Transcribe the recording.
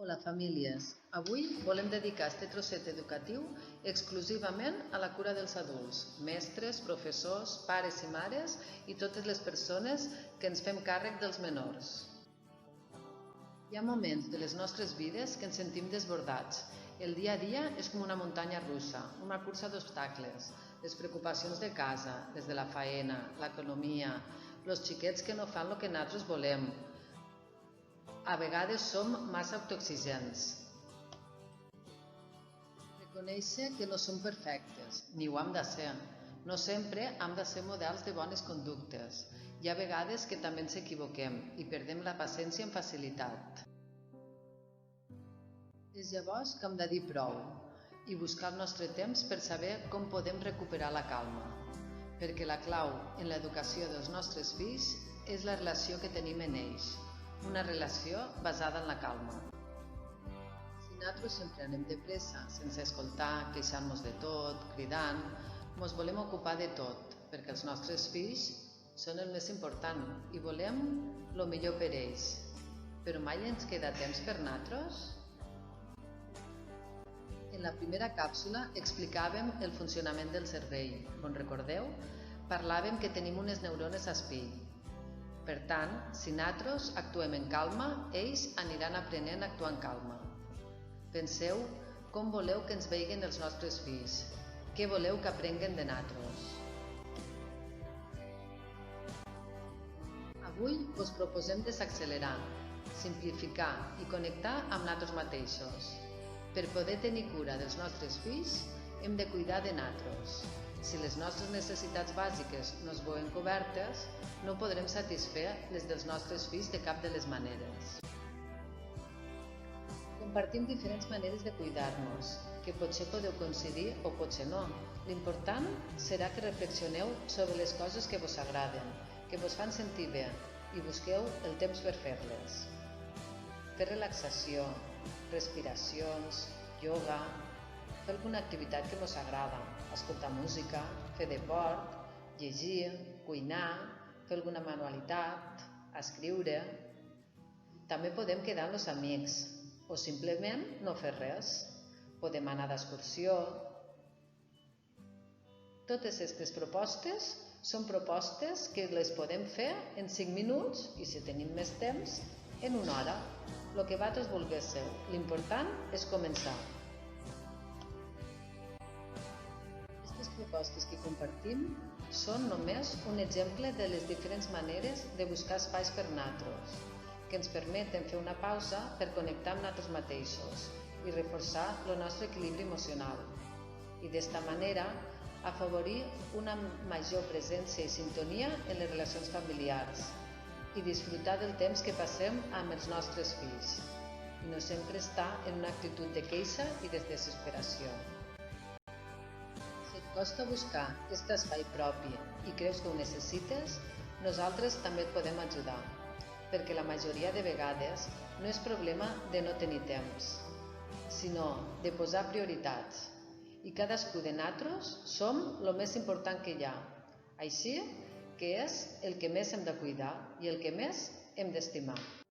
Hola, famílies. Avui volem dedicar este trosset educatiu exclusivament a la cura dels adults, mestres, professors, pares i mares i totes les persones que ens fem càrrec dels menors. Hi ha moments de les nostres vides que ens sentim desbordats. El dia a dia és com una muntanya russa, una cursa d'obstacles, les preocupacions de casa, des de la faena, l'economia, els xiquets que no fan el que nosaltres volem. A vegades som massa autoexigents. Reconèixer que no som perfectes, ni ho hem de ser. No sempre hem de ser models de bones conductes. Hi ha vegades que també ens equivoquem i perdem la paciència amb facilitat. És llavors que hem de dir prou i buscar el nostre temps per saber com podem recuperar la calma. Perquè la clau en l'educació dels nostres fills és la relació que tenim en ells. Una relació basada en la calma. Si nosaltres sempre anem de pressa, sense escoltar, queixant-nos de tot, cridant, ens volem ocupar de tot, perquè els nostres fills són el més important i volem el millor per ells. Però mai ens queda temps per nosaltres? En la primera càpsula explicàvem el funcionament del cervell. Com recordeu, parlàvem que tenim unes neurones espill. Per tant, si nosaltres actuem en calma, ells aniran aprenent a actuar en calma. Penseu com voleu que ens veguin els nostres fills, què voleu que aprenguen de nosaltres. Avui us proposem desaccelerar, simplificar i connectar amb nosaltres mateixos. Per poder tenir cura dels nostres fills, hem de cuidar de nosaltres. Si les nostres necessitats bàsiques no es veuen cobertes, no podrem satisfer les dels nostres fills de cap de les maneres. Compartim diferents maneres de cuidar-nos, que potser podeu coincidir o potser no. L'important serà que reflexioneu sobre les coses que vos agraden, que vos fan sentir bé i busqueu el temps per fer-les. Fer relaxació, respiracions, ioga, fer alguna activitat que ens agrada, escoltar música, fer deport, llegir, cuinar, fer alguna manualitat, escriure. També podem quedar amb els amics o simplement no fer res. Podem anar d'excursió. Totes aquestes propostes són propostes que les podem fer en 5 minuts i, si tenim més temps, en 1 hora. El que vosaltres volguéssiu. L'important és començar. Les propostes que compartim són només un exemple de les diferents maneres de buscar espais per nosaltres, que ens permeten fer una pausa per connectar amb nosaltres mateixos i reforçar el nostre equilibri emocional. I d'esta manera afavorir una major presència i sintonia en les relacions familiars i disfrutar del temps que passem amb els nostres fills i no sempre estar en una actitud de queixa i de desesperació. Si et costa buscar aquest espai propi i creus que ho necessites, nosaltres també et podem ajudar, perquè la majoria de vegades no és problema de no tenir temps, sinó de posar prioritats. I cadascú de nosaltres som el més important que hi ha, així que és el que més hem de cuidar i el que més hem d'estimar.